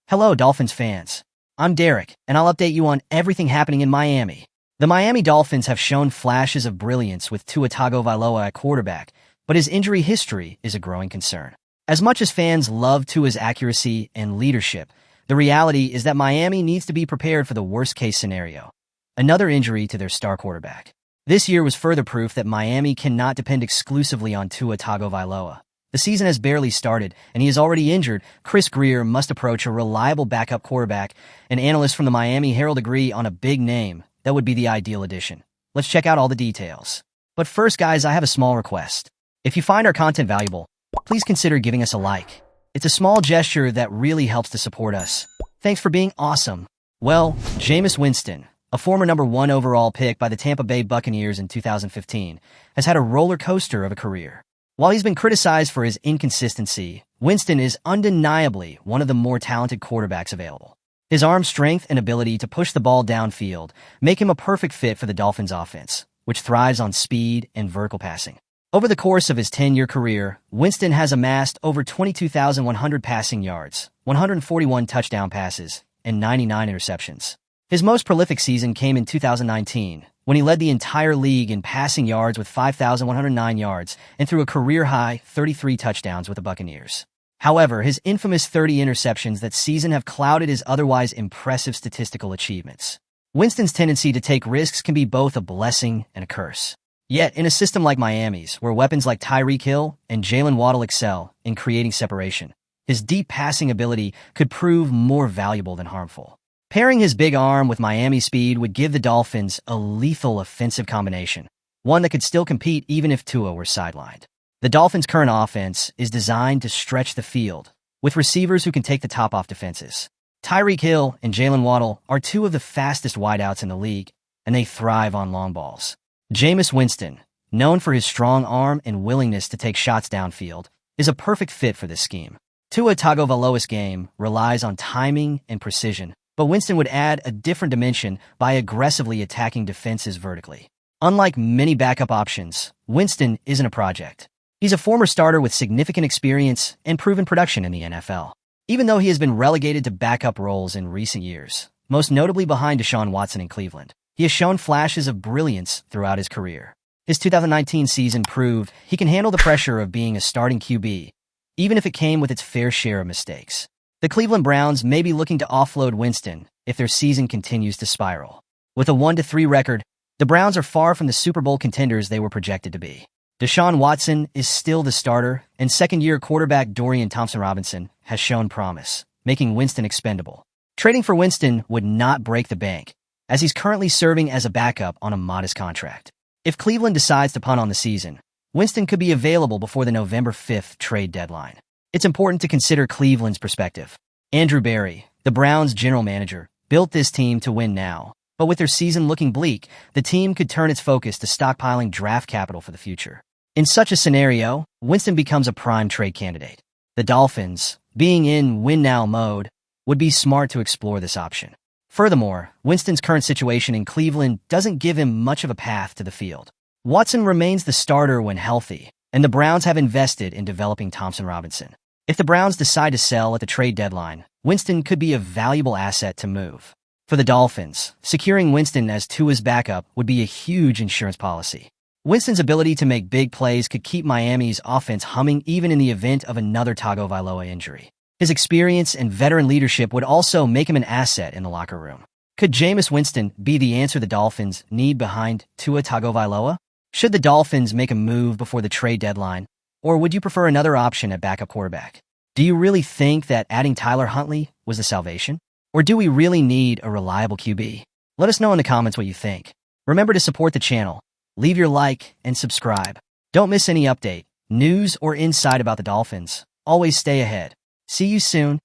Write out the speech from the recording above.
Hello, Dolphins fans. I'm Derek, and I'll update you on everything happening in Miami. The Miami Dolphins have shown flashes of brilliance with Tua Tagovailoa at quarterback, but his injury history is a growing concern. As much as fans love Tua's accuracy and leadership, the reality is that Miami needs to be prepared for the worst-case scenario, another injury to their star quarterback. This year was further proof that Miami cannot depend exclusively on Tua Tagovailoa. The season has barely started, and he is already injured. Grier must approach a reliable backup quarterback, and analysts from the Miami Herald agree on a big name that would be the ideal addition. Let's check out all the details. But first, guys, I have a small request. If you find our content valuable, please consider giving us a like. It's a small gesture that really helps to support us. Thanks for being awesome. Well, Jameis Winston, a former #1 overall pick by the Tampa Bay Buccaneers in 2015, has had a roller coaster of a career. While he's been criticized for his inconsistency, Winston is undeniably one of the more talented quarterbacks available. His arm strength and ability to push the ball downfield make him a perfect fit for the Dolphins' offense, which thrives on speed and vertical passing. Over the course of his 10-year career, Winston has amassed over 22,100 passing yards, 141 touchdown passes, and 99 interceptions. His most prolific season came in 2019, when he led the entire league in passing yards with 5,109 yards and threw a career-high 33 touchdowns with the Buccaneers. However, his infamous 30 interceptions that season have clouded his otherwise impressive statistical achievements. Winston's tendency to take risks can be both a blessing and a curse. Yet, in a system like Miami's, where weapons like Tyreek Hill and Jalen Waddle excel in creating separation, his deep passing ability could prove more valuable than harmful. Pairing his big arm with Miami's speed would give the Dolphins a lethal offensive combination, one that could still compete even if Tua were sidelined. The Dolphins' current offense is designed to stretch the field, with receivers who can take the top off defenses. Tyreek Hill and Jalen Waddle are two of the fastest wideouts in the league, and they thrive on long balls. Jameis Winston, known for his strong arm and willingness to take shots downfield, is a perfect fit for this scheme. Tua Tagovailoa's game relies on timing and precision, but Winston would add a different dimension by aggressively attacking defenses vertically. Unlike many backup options, Winston isn't a project. He's a former starter with significant experience and proven production in the NFL. Even though he has been relegated to backup roles in recent years, most notably behind Deshaun Watson in Cleveland, he has shown flashes of brilliance throughout his career. His 2019 season proved he can handle the pressure of being a starting QB, even if it came with its fair share of mistakes. The Cleveland Browns may be looking to offload Winston if their season continues to spiral. With a 1-3 record, the Browns are far from the Super Bowl contenders they were projected to be. Deshaun Watson is still the starter, and second-year quarterback Dorian Thompson-Robinson has shown promise, making Winston expendable. Trading for Winston would not break the bank, as he's currently serving as a backup on a modest contract. If Cleveland decides to punt on the season, Winston could be available before the November 5th trade deadline. It's important to consider Cleveland's perspective. Andrew Berry, the Browns' general manager, built this team to win now, but with their season looking bleak, the team could turn its focus to stockpiling draft capital for the future. In such a scenario, Winston becomes a prime trade candidate. The Dolphins, being in win-now mode, would be smart to explore this option. Furthermore, Winston's current situation in Cleveland doesn't give him much of a path to the field. Watson remains the starter when healthy, and the Browns have invested in developing Thompson-Robinson. If the Browns decide to sell at the trade deadline, Winston could be a valuable asset to move. For the Dolphins, securing Winston as Tua's backup would be a huge insurance policy. Winston's ability to make big plays could keep Miami's offense humming even in the event of another Tagovailoa injury. His experience and veteran leadership would also make him an asset in the locker room. Could Jameis Winston be the answer the Dolphins need behind Tua Tagovailoa? Should the Dolphins make a move before the trade deadline, or would you prefer another option at backup quarterback? Do you really think that adding Tyler Huntley was the salvation? Or do we really need a reliable QB? Let us know in the comments what you think. Remember to support the channel, leave your like, and subscribe. Don't miss any update, news, or insight about the Dolphins. Always stay ahead. See you soon.